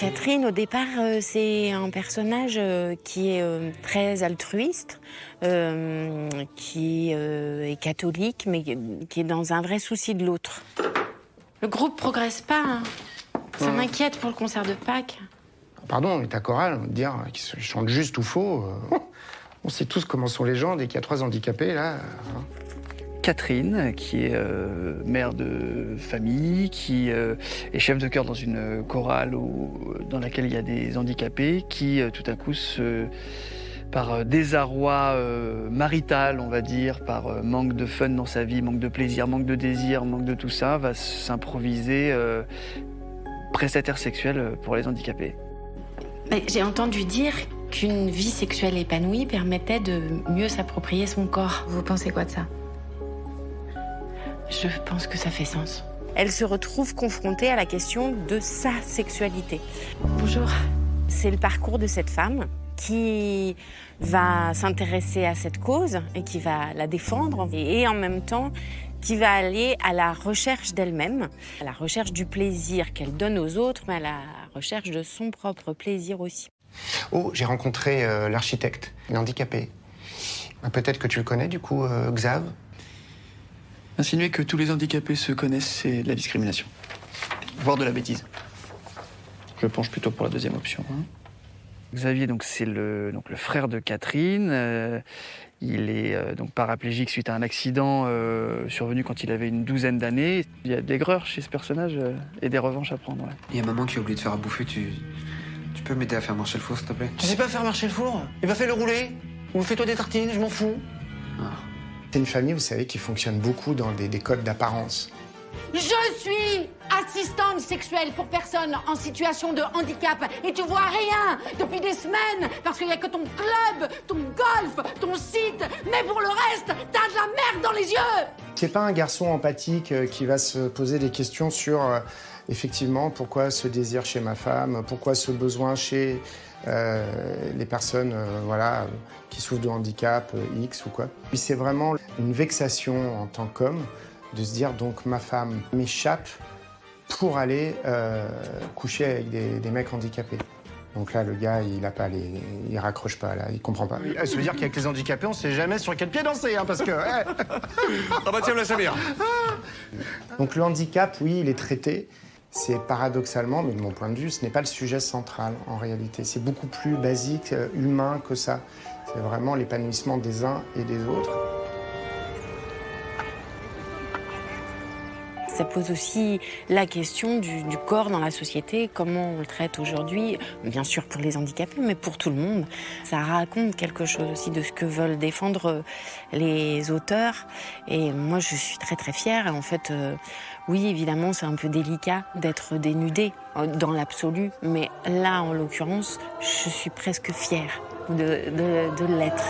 Catherine, au départ, c'est un personnage qui est très altruiste, qui est catholique, mais qui est dans un vrai souci de l'autre. Le groupe progresse pas, hein. Ça m'inquiète pour le concert de Pâques. Pardon, mais ta chorale, on va te dire qu'ils chantent juste ou faux. On sait tous comment sont les gens dès qu'il y a 3 handicapés, là. Catherine, qui est mère de famille, qui est chef de chœur dans une chorale dans laquelle il y a des handicapés, qui tout à coup, par désarroi marital, on va dire, par manque de fun dans sa vie, manque de plaisir, manque de désir, manque de tout ça, va s'improviser prestataire sexuel pour les handicapés. Mais j'ai entendu dire qu'une vie sexuelle épanouie permettait de mieux s'approprier son corps. Vous pensez quoi de ça? Je pense que ça fait sens. Elle se retrouve confrontée à la question de sa sexualité. Bonjour. C'est le parcours de cette femme qui va s'intéresser à cette cause et qui va la défendre et en même temps qui va aller à la recherche d'elle-même, à la recherche du plaisir qu'elle donne aux autres, mais à la recherche de son propre plaisir aussi. Oh, j'ai rencontré l'architecte, il est handicapé. Peut-être que tu le connais, du coup, Xav. Insinuer que tous les handicapés se connaissent, c'est de la discrimination, voire de la bêtise. Je penche plutôt pour la deuxième option. Xavier, donc, c'est le frère de Catherine. Il est donc paraplégique suite à un accident survenu quand il avait une 12aine d'années. Il y a de l'aigreur chez ce personnage et des revanches à prendre. Ouais. Il y a maman qui a oublié de faire à bouffer. Tu peux m'aider à faire marcher le four, s'il te plaît? Tu sais pas faire marcher le four? Eh ben fais-le rouler. Ou fais-toi des tartines, je m'en fous. C'est une famille, vous savez, qui fonctionne beaucoup dans des codes d'apparence. Je suis assistante sexuelle pour personnes en situation de handicap et tu vois rien depuis des semaines parce qu'il n'y a que ton club, ton golf, ton site, mais pour le reste, t'as de la merde dans les yeux. C'est pas un garçon empathique qui va se poser des questions sur, effectivement, pourquoi ce désir chez ma femme, pourquoi ce besoin chez les personnes voilà, qui souffrent de handicap X ou quoi. Puis c'est vraiment une vexation en tant qu'homme de se dire donc ma femme m'échappe pour aller coucher avec des mecs handicapés. Donc là, le gars, il raccroche pas, là, il comprend pas. Ça veut dire qu'avec les handicapés, on sait jamais sur quel pied danser, hein, parce que... Ah bah tiens, me laisse bien. Donc le handicap, oui, il est traité. C'est paradoxalement, mais de mon point de vue, ce n'est pas le sujet central, en réalité. C'est beaucoup plus basique, humain que ça. C'est vraiment l'épanouissement des uns et des autres. Ça pose aussi la question du corps dans la société, comment on le traite aujourd'hui, bien sûr pour les handicapés, mais pour tout le monde. Ça raconte quelque chose aussi de ce que veulent défendre les auteurs. Et moi, je suis très très fière. Et en fait, oui, évidemment, c'est un peu délicat d'être dénudée dans l'absolu, mais là, en l'occurrence, je suis presque fière de l'être.